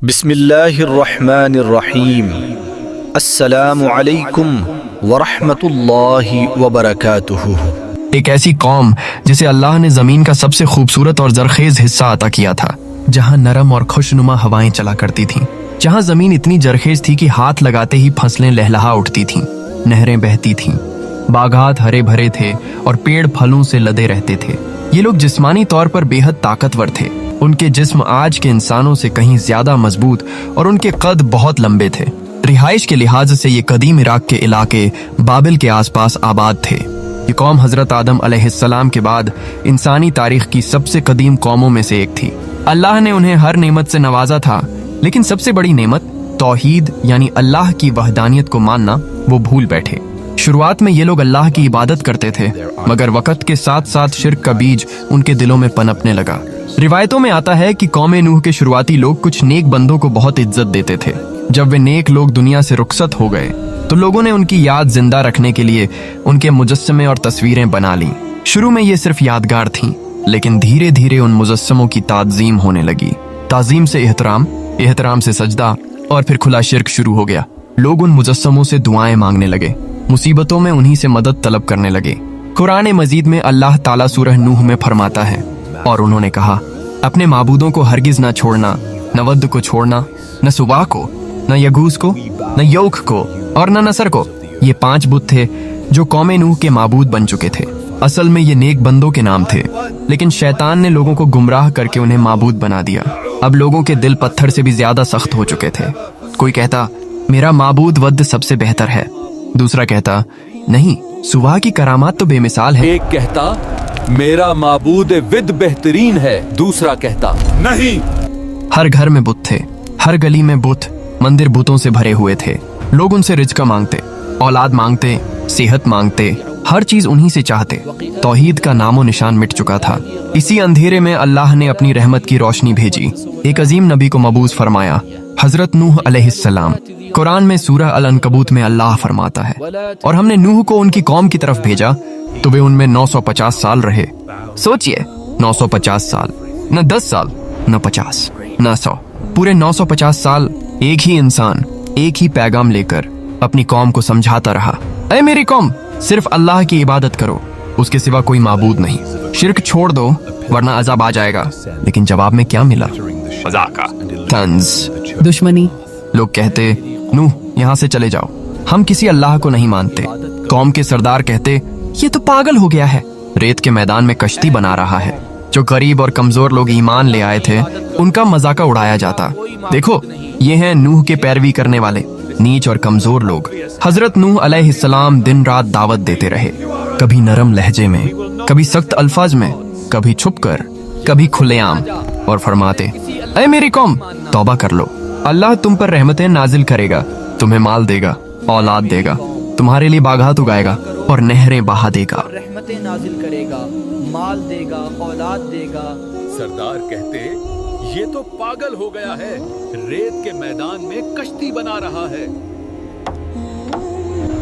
بسم اللہ الرحمن الرحیم السلام علیکم ورحمۃ اللہ وبرکاتہ۔ ایک ایسی قوم جسے اللہ نے زمین کا سب سے خوبصورت اور زرخیز حصہ عطا کیا تھا، جہاں نرم اور خوشنما ہوائیں چلا کرتی تھیں، جہاں زمین اتنی زرخیز تھی کہ ہاتھ لگاتے ہی فصلیں لہلہا اٹھتی تھیں، نہریں بہتی تھیں، باغات ہرے بھرے تھے اور پیڑ پھلوں سے لدے رہتے تھے۔ یہ لوگ جسمانی طور پر بے حد طاقتور تھے، ان کے جسم آج کے انسانوں سے کہیں زیادہ مضبوط اور ان کے قد بہت لمبے تھے۔ رہائش کے لحاظ سے یہ قدیم عراق کے علاقے بابل کے آس پاس آباد تھے۔ یہ قوم حضرت آدم علیہ السلام کے بعد انسانی تاریخ کی سب سے قدیم قوموں میں سے ایک تھی۔ اللہ نے انہیں ہر نعمت سے نوازا تھا، لیکن سب سے بڑی نعمت توحید یعنی اللہ کی وحدانیت کو ماننا وہ بھول بیٹھے۔ شروعات میں یہ لوگ اللہ کی عبادت کرتے تھے، مگر وقت کے ساتھ ساتھ شرک کا بیج ان کے دلوں میں پنپنے لگا۔ روایتوں میں آتا ہے کہ قوم نوح کے شروعاتی لوگ کچھ نیک بندوں کو بہت عزت دیتے تھے۔ جب وہ نیک لوگ دنیا سے رخصت ہو گئے تو لوگوں نے ان کی یاد زندہ رکھنے کے لیے ان کے مجسمے اور تصویریں بنا لیں۔ شروع میں یہ صرف یادگار تھیں، لیکن دھیرے دھیرے ان مجسموں کی تعظیم ہونے لگی۔ تعظیم سے احترام، احترام سے سجدہ، اور پھر کھلا شرک شروع ہو گیا۔ لوگ ان مجسموں سے دعائیں مانگنے لگے، مصیبتوں میں انہی سے مدد طلب کرنے لگے۔ قرآن مجید میں اللہ تعالیٰ سورہ نوح میں فرماتا ہے، اور انہوں نے کہا، اپنے معبودوں کو ہرگز نہ چھوڑنا، نہ ود کو چھوڑنا، نہ سوا کو، نہ یگوس کو، نہ یوک کو، اور نہ نصر کو۔ یہ 5 بت تھے جو قوم نوح کے معبود بن چکے تھے۔ اصل میں یہ نیک بندوں کے نام تھے، لیکن شیطان نے لوگوں کو گمراہ کر کے انہیں معبود بنا دیا۔ اب لوگوں کے دل پتھر سے بھی زیادہ سخت ہو چکے تھے۔ کوئی کہتا، میرا معبود ود سب سے بہتر ہے، دوسرا کہتا، نہیں، سوا کی کرامات تو بے مثال ہے۔ ایک کہتا، میرا معبود ود بہترین ہے، دوسرا کہتا، نہیں۔ ہر گھر میں بت تھے، ہر گلی میں بت، مندر بتوں سے بھرے ہوئے تھے۔ لوگ ان سے رزق مانگتے، اولاد مانگتے، صحت مانگتے، ہر چیز انہی سے چاہتے۔ توحید کا نام و نشان مٹ چکا تھا۔ اسی اندھیرے میں اللہ نے اپنی رحمت کی روشنی بھیجی، ایک عظیم نبی کو مبعوث فرمایا، حضرت نوح علیہ السلام۔ قرآن میں سورہ العنکبوت میں اللہ فرماتا ہے، اور ہم نے نوح کو ان کی قوم کی طرف بھیجا تو وہ ان میں 950 سال رہے۔ سوچئے، 950 سال، نہ 10 سال، نہ 50، نہ 100، پورے 950 سال ایک ہی انسان ایک ہی پیغام لے کر اپنی قوم کو سمجھاتا رہا، اے میری قوم، صرف اللہ کی عبادت کرو، اس کے سوا کوئی معبود نہیں، شرک چھوڑ دو ورنہ عذاب آ جائے گا۔ لیکن جواب میں کیا ملا؟ طنز، دشمنی۔ لوگ کہتے، نوح یہاں سے چلے جاؤ، ہم کسی اللہ کو نہیں مانتے۔ قوم کے سردار کہتے، یہ تو پاگل ہو گیا ہے، ریت کے میدان میں کشتی بنا رہا ہے۔ جو غریب اور کمزور لوگ ایمان لے آئے تھے ان کا مذاق اڑایا جاتا، دیکھو یہ ہیں نوح کے پیروی کرنے والے نیچ اور کمزور لوگ۔ حضرت نوح علیہ السلام دن رات دعوت دیتے رہے، کبھی نرم لہجے میں، کبھی سخت الفاظ میں، کبھی چھپ کر، کبھی کھلے عام، اور فرماتے، اے میری قوم، توبہ کر لو، اللہ تم پر رحمتیں نازل کرے گا، تمہیں مال دے گا، اولاد دے گا، تمہارے لیے باغات اگائے گا اور نہریں بہا دے گا، رحمتیں نازل کرے گا، مال دے گا، اولاد دے گا۔ سردار کہتے، یہ تو پاگل ہو گیا ہے، ریت کے میدان میں کشتی بنا رہا ہے۔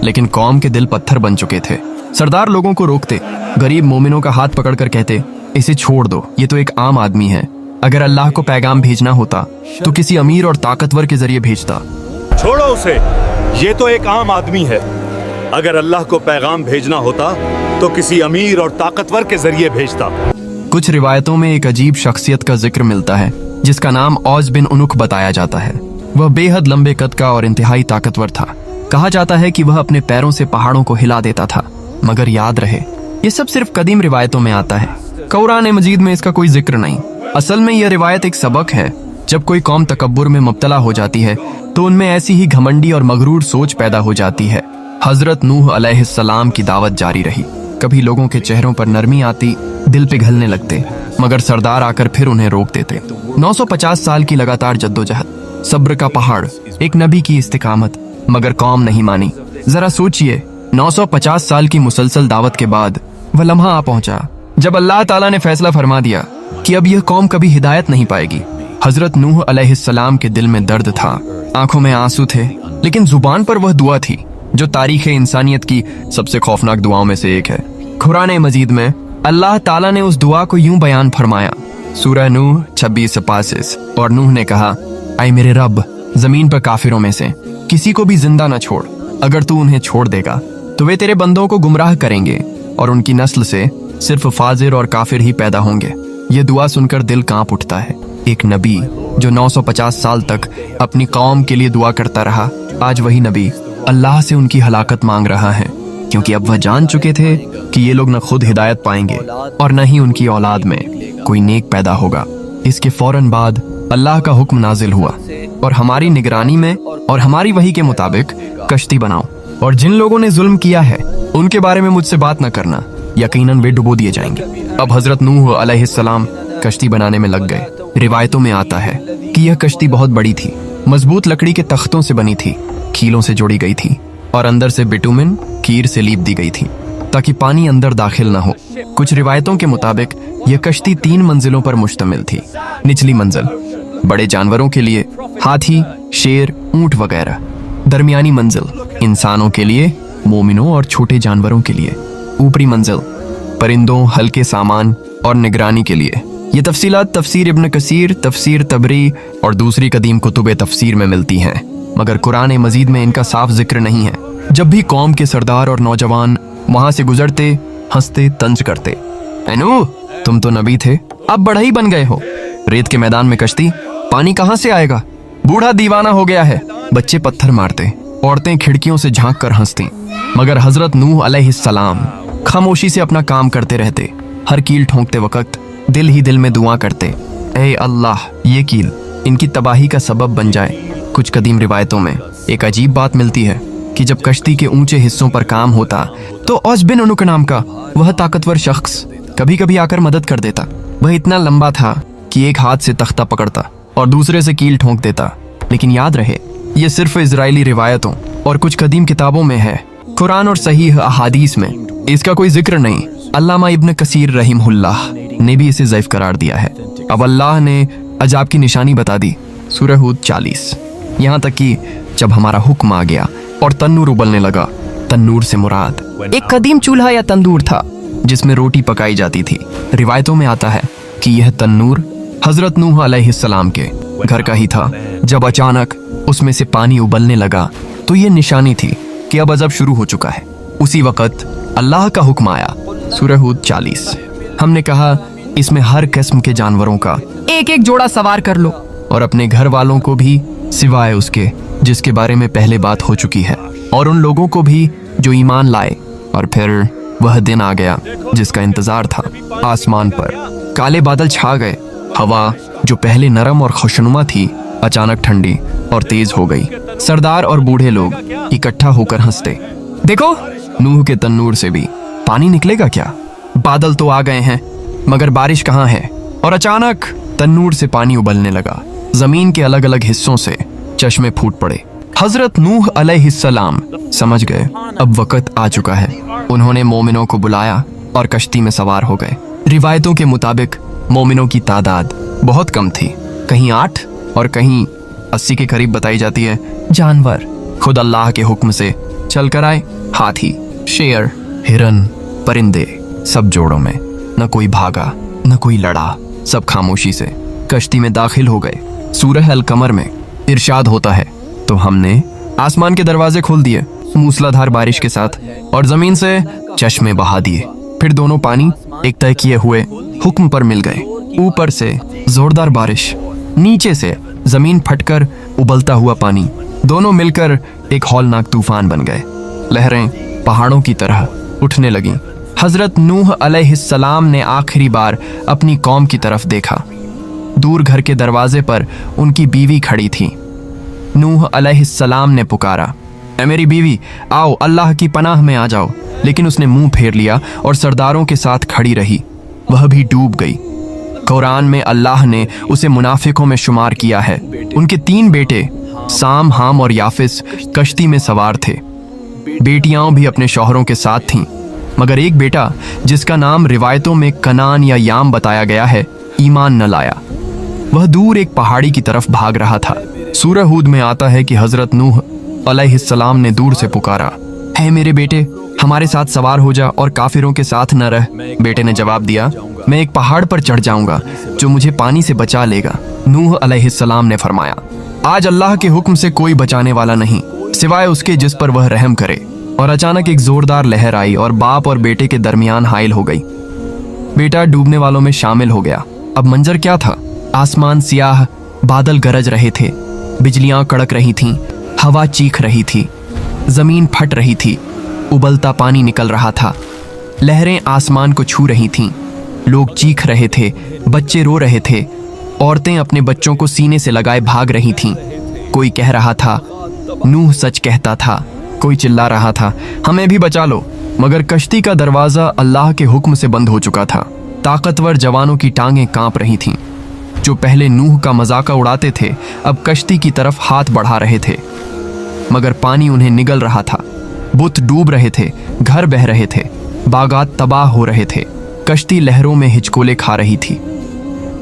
لیکن قوم کے دل پتھر بن چکے تھے۔ سردار لوگوں کو روکتے، غریب مومنوں کا ہاتھ پکڑ کر کہتے، اسے چھوڑ دو، یہ تو ایک عام آدمی ہے، اگر اللہ کو پیغام بھیجنا ہوتا تو کسی امیر اور طاقتور کے ذریعے بھیجتا۔ چھوڑو اسے، یہ تو ایک عام آدمی ہے، اگر اللہ کو پیغام بھیجنا ہوتا تو کسی امیر اور طاقتور کے ذریعے بھیجتا۔ کچھ روایتوں میں ایک عجیب شخصیت کا ذکر ملتا ہے جس کا نام اوس بن عنق بتایا جاتا ہے۔ وہ بے حد لمبے قد کا اور انتہائی طاقتور تھا۔ کہا جاتا ہے کہ وہ اپنے پیروں سے پہاڑوں کو ہلا دیتا تھا، مگر یاد رہے یہ سب صرف قدیم روایتوں میں آتا ہے، قرآن مجید میں اس کا کوئی ذکر نہیں۔ اصل میں یہ روایت ایک سبق ہے۔ جب کوئی قوم تکبر میں مبتلا ہو جاتی ہے تو ان میں ایسی ہی گھمنڈی اور مغرور سوچ پیدا ہو جاتی ہے۔ حضرت نوح علیہ السلام کی دعوت جاری رہی، کبھی لوگوں کے چہروں پر نرمی آتی، دل پگھلنے لگتے، مگر سردار آ کر پھر انہیں روک دیتے۔ 950 سال کی لگاتار جدوجہد، صبر کا پہاڑ، ایک نبی کی استقامت، مگر قوم نہیں مانی۔ ذرا سوچئے، 950 سال کی مسلسل دعوت کے بعد وہ لمحہ آ پہنچا جب اللہ تعالیٰ نے فیصلہ فرما دیا کہ اب یہ قوم کبھی ہدایت نہیں پائے گی۔ حضرت نوح علیہ السلام کے دل میں درد تھا، آنکھوں میں آنسو تھے، لیکن زبان پر وہ دعا تھی جو تاریخ انسانیت کی سب سے خوفناک دعاؤں میں سے ایک ہے۔ قرآن مجید میں اللہ تعالیٰ نے اس دعا کو یوں بیان فرمایا، سورہ نوح 26 سے 35، اور نوح نے کہا، ऐ मेरे रब, जमीन पर काफिरों में से किसी को भी जिंदा न छोड़। अगर तू उन्हें छोड़ देगा तो वे तेरे बंदों को गुमराह करेंगे और उनकी नस्ल से सिर्फ फाजिर और काफिर ही पैदा होंगे। ये दुआ सुनकर दिल कांप उठता है। एक नबी जो 950 साल तक अपनी कौम के लिए दुआ करता रहा, आज वही नबी अल्लाह से उनकी हलाकत मांग रहा है, क्योंकि अब वह जान चुके थे कि ये लोग न खुद हिदायत पाएंगे और न ही उनकी औलाद में कोई नेक पैदा होगा। इसके फौरन बाद अल्लाह का हुक्म नाजिल हुआ और हमारी निगरानी में और हमारी वही के मुताबिक कश्ती बनाओ, और जिन लोगों ने जुल्म किया है उनके बारे में मुझसे बात न करना, यकीनन वे डुबो दिए जाएंगे। अब हजरत नूह अलैहिस्सलाम कश्ती बनाने में लग गए। रिवायतों में आता है कि यह कश्ती बहुत बड़ी थी, मजबूत लकड़ी के तख्तों से बनी थी, कीलों से जोड़ी गई थी और अंदर से बिटुमिन कीर से लीप दी गई थी ताकि पानी अंदर दाखिल न हो। कुछ रिवायतों के मुताबिक यह कश्ती 3 मंजिलों पर मुश्तमिल थी। निचली मंजिल बड़े जानवरों के लिए, हाथी, शेर, ऊंट वगैरह। दरमियानी मंजिल इंसानों के लिए, मोमिनों और छोटे जानवरों के लिए। ऊपरी मंजिल परिंदों, हल्के सामान और निगरानी के लिए। ये तफसीलात तफसीर इब्न कसीर, तफसीर तबरी और दूसरी कदीम कुतुब तफसीर में मिलती हैं, मगर कुरान मजीद में इनका साफ जिक्र नहीं है। जब भी कौम के सरदार और नौजवान वहां से गुजरते, हंसते, तंज करते, नूह तुम तो नबी थे, अब बढ़ई बन गए हो। रेत के मैदान में कश्ती, पानी कहाँ से आएगा? बूढ़ा दीवाना हो गया है। बच्चे पत्थर मारते, औरतें खिड़कियों से झांक कर हंसती, मगर हजरत नूह अलैहिस्सलाम खामोशी से अपना काम करते रहते। हर कील ठोंकते वक्त दिल ही दिल में दुआ करते, ऐ अल्लाह ये कील इनकी तबाही का सबब बन जाए। कुछ कदीम रिवायतों में एक अजीब बात मिलती है कि जब कश्ती के ऊंचे हिस्सों पर काम होता तो औस बिन उनुक नाम का वह ताकतवर शख्स कभी कभी आकर मदद कर देता। वह इतना लंबा था कि एक हाथ से तख्ता पकड़ता और दूसरे से कील ठोंक देता। लेकिन याद रहे, यह सिर्फ इजरायली रिवायतों और कुछ कदीम किताबों में है। कुरान और सहीह अहादीस में इसका कोई जिक्र नहीं। अल्लामा इब्न कसीर रहीमहुल्लाह ने भी इसे ज़ईफ करार दिया है। अब अल्लाह ने अजाब की निशानी बता दी, सूरह हूद 40। यहाँ तक कि जब हमारा हुक्म आ गया और तन्नूर उबलने लगा, तन्नूर से मुराद एक कदीम चूल्हा या तंदूर था जिसमें रोटी पकाई जाती थी। रिवायतों में आता है कि यह तन्नूर हजरत नूह अलैहिस्सलाम के घर का ही था। जब अचानक उसमें से पानी उबलने लगा तो ये निशानी थी कि अब अज़ब शुरू हो चुका है। उसी वक्त अल्लाह का हुक्म आया, सूरह हूद 40। हमने कहा इसमें हर किस्म के जानवरों का एक एक जोड़ा सवार कर लो और अपने घर वालों को भी, सिवाय उसके जिसके बारे में पहले बात हो चुकी है, और उन लोगों को भी जो ईमान लाए। और फिर वह दिन आ गया जिसका इंतजार था। आसमान पर काले बादल छा गए। हवा जो पहले नरम और खुशनुमा थी अचानक ठंडी और तेज हो गई। सरदार और बूढ़े लोग इकट्ठा होकर हंसते, देखो नूह के तन्नूर से भी पानी निकलेगा क्या? बादल तो आ गए हैं मगर बारिश कहाँ है? और अचानक तन्नूर से पानी उबलने लगा। जमीन के अलग अलग हिस्सों से चश्मे फूट पड़े। हजरत नूह अलैहिस्सलाम समझ गए अब वक्त आ चुका है। उन्होंने मोमिनों को बुलाया और कश्ती में सवार हो गए। रिवायतों के मुताबिक मोमिनों की तादाद बहुत कम थी, कहीं 8 और कहीं 80 के करीब बताई जाती है। जानवर खुद अल्लाह के हुक्म से चल कर आए। हाथी, शेर, हिरन, परिंदे, सब जोड़ों में। न कोई भागा न कोई लड़ा, सब खामोशी से कश्ती में दाखिल हो गए। सूरह अल कमर में इरशाद होता है, तो हमने आसमान के दरवाजे खोल दिए मूसलाधार बारिश के साथ और जमीन से चश्मे बहा दिए। फिर दोनों पानी एक तय किए हुए हुक्म पर मिल गए। ऊपर से जोरदार बारिश, नीचे से जमीन फटकर उबलता हुआ पानी, दोनों मिलकर एक हौलनाक तूफान बन गए। लहरें पहाड़ों की तरह उठने लगीं। हजरत नूह अलैहिस्सलाम ने आखिरी बार अपनी कौम की तरफ देखा। दूर घर के दरवाजे पर उनकी बीवी खड़ी थी। नूह अलैहिस्सलाम ने पुकारा, ऐ मेरी बीवी, आओ अल्लाह की पनाह में आ जाओ। लेकिन उसने मुंह फेर लिया और सरदारों के साथ खड़ी रही। वह भी डूब गई। कुरान में अल्लाह ने उसे मुनाफिकों में शुमार किया है। उनके 3 बेटे साम, हाम और याफिस कश्ती में सवार थे। बेटियां भी अपने शौहरों के साथ थीं, मगर एक बेटा जिसका नाम रिवायतों में कनान या याम बताया गया है, ईमान न लाया। वह दूर एक पहाड़ी की तरफ भाग रहा था। सूरह हूद में आता है कि हजरत नूह अलैहिस्सलाम ने दूर से पुकारा, है मेरे बेटे, हमारे साथ सवार हो जा और काफिरों के साथ न रह। बेटे ने जवाब दिया, मैं एक पहाड़ पर चढ़ जाऊंगा जो मुझे पानी से बचा लेगा। नूह अलैहिस्सलाम ने फरमाया, आज अल्लाह के हुक्म से कोई बचाने वाला नहीं सिवाय उसके जिस पर वह रहम करे। और अचानक एक जोरदार लहर आई और बाप और बेटे के दरमियान हाइल हो गई। बेटा डूबने वालों में शामिल हो गया। अब मंजर क्या था? आसमान सियाह, बादल गरज रहे थे, बिजलियां कड़क रही थीं, हवा चीख रही थी, जमीन फट रही थी, उबलता पानी निकल रहा था, लहरें आसमान को छू रही थीं, लोग चीख रहे थे, बच्चे रो रहे थे, औरतें अपने बच्चों को सीने से लगाए भाग रही थीं। कोई कह रहा था, नूह सच कहता था, कोई चिल्ला रहा था, हमें भी बचा लो। मगर कश्ती का दरवाजा अल्लाह के हुक्म से बंद हो चुका था। ताकतवर जवानों की टांगें कांप रही थीं। जो पहले नूह का मजाका उड़ाते थे अब कश्ती की तरफ हाथ बढ़ा रहे थे, मगर पानी उन्हें निगल रहा था। बुत डूब रहे थे, घर बह रहे थे, बागात तबाह हो रहे थे, कश्ती लहरों में हिचकोले खा रही थी।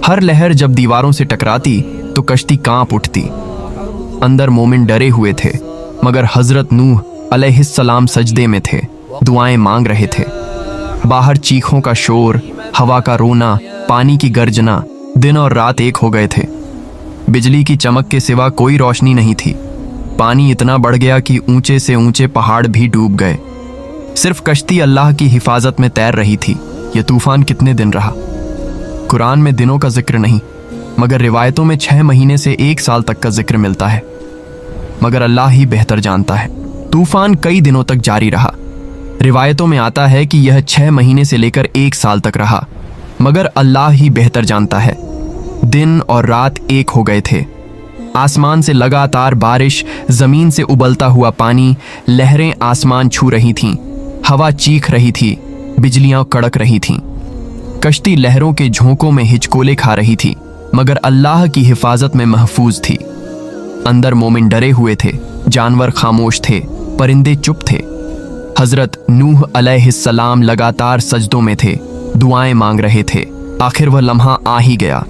हर लहर जब दीवारों से टकराती तो कश्ती कांप उठती। अंदर मोमिन डरे हुए थे, मगर हजरत नूह अलैहिस्सलाम सजदे में थे, दुआएं मांग रहे थे। बाहर चीखों का शोर, हवा का रोना, पानी की गर्जना, दिन और रात एक हो गए थे। बिजली की चमक के सिवा कोई रोशनी नहीं थी। पानी इतना बढ़ गया कि ऊंचे से ऊंचे पहाड़ भी डूब गए। सिर्फ कश्ती अल्लाह की हिफाजत में तैर रही थी। यह तूफान कितने दिन रहा? कुरान में दिनों का जिक्र नहीं, मगर रिवायतों में 6 महीने से 1 साल तक का जिक्र मिलता है। मगर अल्लाह ही बेहतर जानता है। तूफान कई दिनों तक जारी रहा। रिवायतों में आता है कि यह 6 महीने से लेकर 1 साल तक रहा, मगर अल्लाह ही बेहतर जानता है। दिन और रात एक हो गए थे। आसमान से लगातार बारिश, जमीन से उबलता हुआ पानी, लहरें आसमान छू रही थीं, हवा चीख रही थी, बिजलियां कड़क रही थीं। कश्ती लहरों के झोंकों में हिचकोले खा रही थी, मगर अल्लाह की हिफाजत में महफूज थी। अंदर मोमिन डरे हुए थे, जानवर खामोश थे, परिंदे चुप थे। हजरत नूह अलैहिस्सलाम लगातार सजदों में थे, दुआएं मांग रहे थे। आखिर वह लम्हा आ ही गया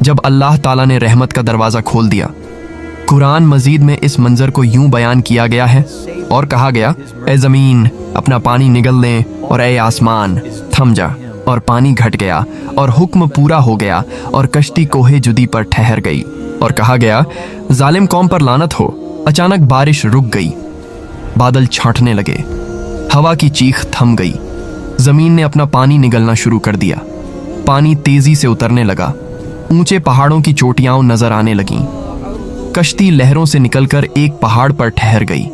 जब अल्लाह ताला ने रहमत का दरवाजा खोल दिया। कुरान मजीद में इस मंजर को यूं बयान किया गया है और कहा गया, ए जमीन अपना पानी निगल ले और ए आसमान थम जा। और पानी घट गया और हुक्म पूरा हो गया और कश्ती कोहे जुदी पर ठहर गई। और कहा गया, जालिम कौम पर लानत हो। अचानक बारिश रुक गई, बादल छांटने लगे, हवा की चीख थम गई, जमीन ने अपना पानी निगलना शुरू कर दिया। पानी तेजी से उतरने लगा, ऊंचे पहाड़ों की चोटियां नजर आने लगीं। कश्ती लहरों से निकलकर एक पहाड़ पर ठहर गई।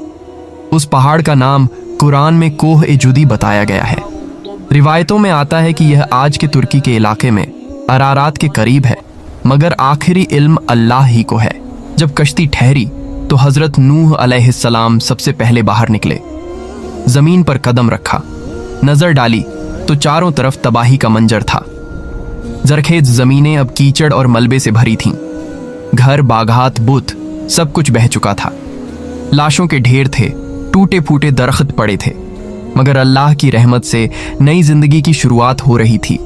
उस पहाड़ का नाम कुरान में कोह-ए-जुदी बताया गया है। रिवायतों में आता है कि यह आज के तुर्की के इलाके में अरारात के करीब है, मगर आखिरी इल्म अल्लाह ही को है। जब कश्ती ठहरी तो हजरत नूह अलैहिस्सलाम सबसे पहले बाहर निकले। जमीन पर कदम रखा, नजर डाली तो चारों तरफ तबाही का मंजर था। जरखेज जमीनें अब कीचड़ और मलबे से भरी थीं। घर, बागात, बुत सब कुछ बह चुका था। लाशों के ढेर थे, टूटे फूटे दरख्त पड़े थे, मगर अल्लाह की रहमत से नई जिंदगी की शुरुआत हो रही थी।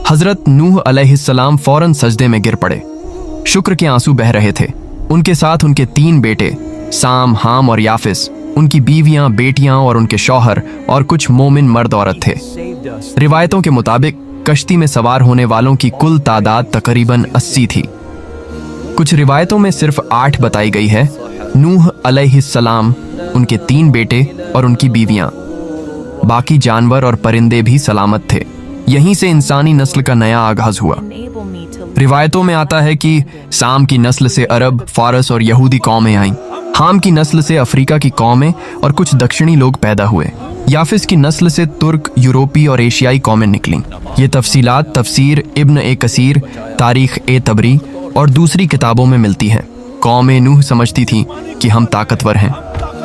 हजरत नूह अलैहिस्सलाम फौरन सजदे में गिर पड़े। शुक्र के आंसू बह रहे थे। उनके साथ उनके 3 बेटे साम, हाम और याफिस, उनकी बीवियां, बेटियां और उनके शौहर और कुछ मोमिन मर्द औरत थे। रिवायतों के मुताबिक कश्ती में सवार होने वालों की कुल तादाद तकरीबन 80 थी। कुछ रिवायतों में सिर्फ 8 बताई गई है। नूह अलैहिस्सलाम, उनके 3 बेटे और उनकी बीवियां। बाकी जानवर और परिंदे भी सलामत थे। यहीं से इंसानी नस्ल का नया आगाज हुआ। रिवायतों में आता है कि साम की नस्ल से अरब, फारस और यहूदी कौमें आईं। हाम की नस्ल से अफ्रीका की कौमें और कुछ दक्षिणी लोग पैदा हुए। याफिस की नस्ल से तुर्क, यूरोपी और एशियाई कौमें निकलीं। ये तफसीलात तफसीर इब्न ए कसीर, तारीख ए तबरी और दूसरी किताबों में मिलती हैं। कौमें नूह समझती थीं कि हम ताकतवर हैं,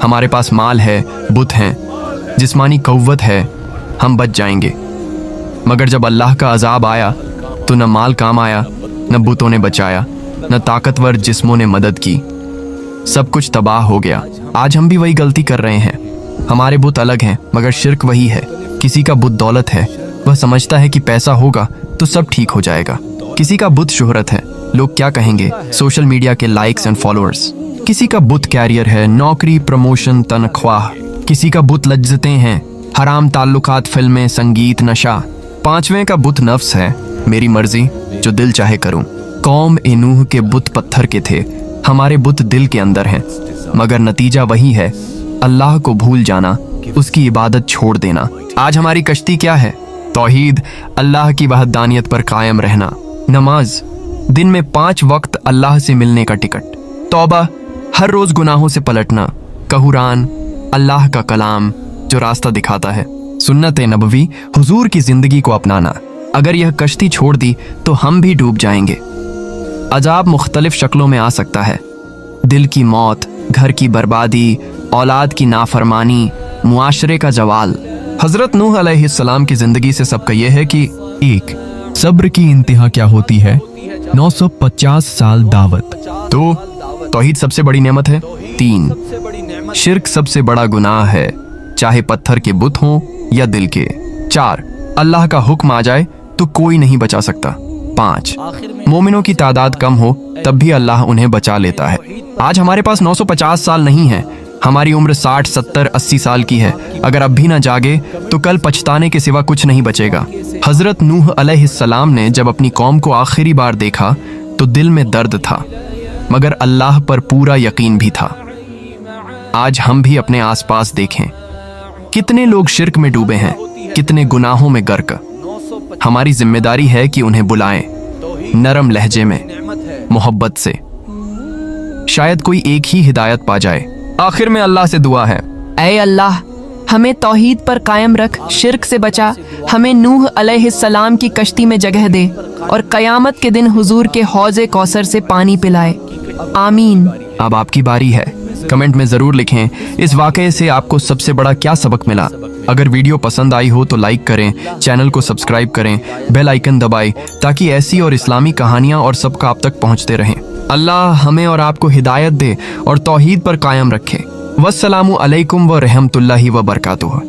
हमारे पास माल है, बुत हैं, जिस्मानी कव्वत है, हम बच जाएंगे। मगर जब अल्लाह का अजाब आया तो न माल काम आया, न बुतों ने बचाया, न ताकतवर जिस्मों ने मदद की। सब कुछ तबाह हो गया। आज हम भी वही गलती कर रहे हैं। हमारे बुत अलग हैं, मगर शिर्क वही है। किसी का बुत दौलत है, वह समझता है कि पैसा होगा तो सब ठीक हो जाएगा। किसी का बुत शोहरत है, लोग क्या कहेंगे, सोशल मीडिया के लाइक्स एंड फॉलोअर्स। किसी का बुत कैरियर है, नौकरी, प्रमोशन, तनख्वाह। किसी का बुत लज्जतें हैं, हराम ताल्लुकात, फिल्में, संगीत, नशा। 5वें का बुत नफ्स है, मेरी मर्जी, जो दिल चाहे करूं। कौम ए नूह के बुत पत्थर के थे, हमारे बुत दिल के अंदर हैं, मगर नतीजा वही है, अल्लाह को भूल जाना, उसकी इबादत छोड़ देना। आज हमारी कश्ती क्या है? तौहीद, अल्लाह की वहदानियत पर कायम रहना, नमाज, दिन में 5 वक्त अल्लाह से मिलने का टिकट, तौबा, हर रोज गुनाहों से पलटना, कुरान, अल्लाह का कलाम जो रास्ता दिखाता है, सुन्नत नबवी, हुजूर की जिंदगी को अपनाना। अगर यह कश्ती छोड़ दी तो हम भी डूब जाएंगे। अजाब मुख्तलिफ शक्लों में आ सकता है, दिल की मौत, घर की बर्बादी, औलाद की नाफरमानी, मुआशरे का जवाल। हजरत नूह अलैहिस्सलाम की जिंदगी से सबका यह है कि 1. सब्र की इंतहा क्या होती है? 950 साल दावत। 2. तौहीद सबसे बड़ी नेमत है। 3. शिर्क सबसे बड़ा गुनाह है, चाहे पत्थर के बुत हों या दिल के। 4. अल्लाह का हुक्म आ जाए तो कोई नहीं बचा सकता। 5. मोमिनों की तादाद कम हो तब भी अल्लाह उन्हें बचा लेता है। आज हमारे पास 950 साल नहीं है, हमारी उम्र 60, 70, 80 साल की है। अगर अब भी ना जागे तो कल पछताने के सिवा कुछ नहीं बचेगा। हजरत नूह अलैहिस्सलाम ने जब अपनी कौम को आखिरी बार देखा तो दिल में दर्द था, मगर अल्लाह पर पूरा यकीन भी था। आज हम भी अपने आसपास देखें, कितने लोग शिर्क में डूबे हैं, कितने गुनाहों में गर्क। हमारी जिम्मेदारी है कि उन्हें बुलाएं, नरम लहजे में, मोहब्बत से। शायद कोई एक ही हिदायत पा जाए। आखिर में अल्लाह से दुआ है, ऐ अल्लाह, हमें तौहीद पर कायम रख, शिर्क से बचा, हमें नूह अलैहिस्सलाम की कश्ती में जगह दे और कयामत के दिन हुजूर के हौज़े कौसर से पानी पिलाए। आमीन। अब आपकी बारी है। कमेंट में जरूर लिखें इस वाकये से आपको सबसे बड़ा क्या सबक मिला। अगर वीडियो पसंद आई हो तो लाइक करें, चैनल को सब्सक्राइब करें, बेल आइकन दबाएं ताकि ऐसी और इस्लामी कहानियां और सबका आप तक पहुंचते रहें। अल्लाह हमें और आपको हिदायत दे और तौहीद पर कायम रखे। वस्सलामु अलैकुम व रहमतुल्लाहि व बरकातुहू।